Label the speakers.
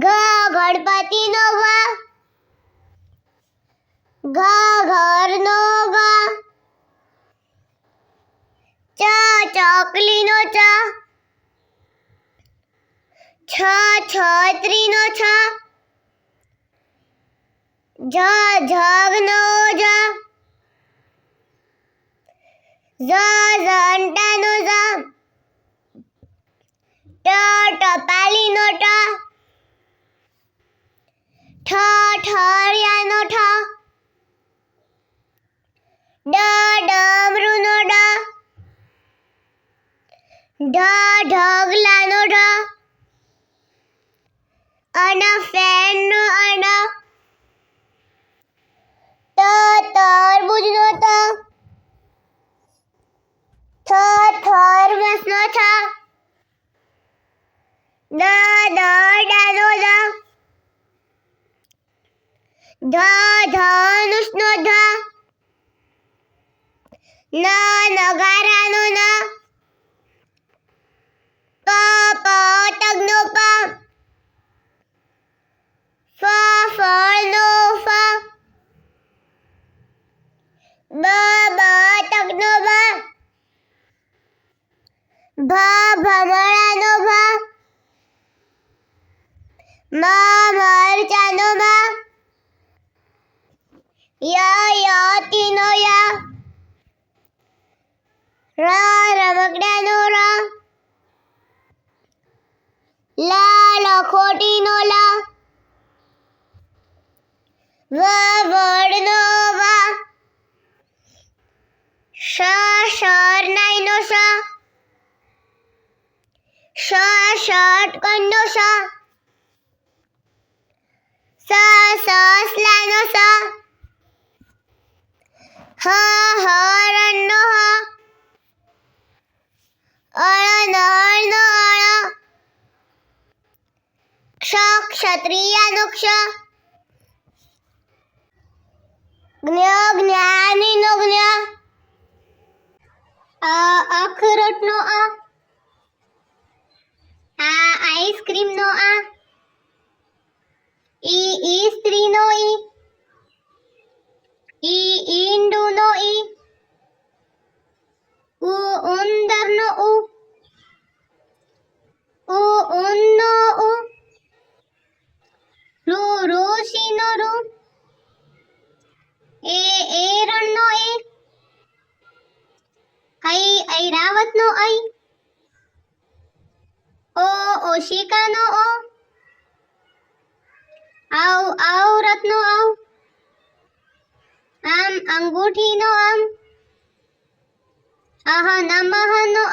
Speaker 1: ગણપતિનો ઘરનો ચોકલીનો છત્રીનો જગનો જંટાનો ટપાલીનો ઠઠરિયાનો ડમરૂનો ઢગલાનો અને ફેનનો તરબૂચનો થર્મસનો દડાનો ધનુષનો નગારાનો પતંગનો ફળનો બતકનો ભમરાનો મરચાનો યતીનો રમકડાનો લખોટીનો વડનો શરણાઈનો ષટકંડો સસલાનો હરણનો નળનો ક્ષત્રિયાનો જ્ઞાનીનો અખરોટનો આઈસ્ક્રીમનો સ્ત્રીનો ઈંડુનો ઉંદરનો ઊનનો ઋષિનો એરણનો ઐરાવતનો ઓશિકાનો ઔરતનો અંગૂઠીનો નમઃનો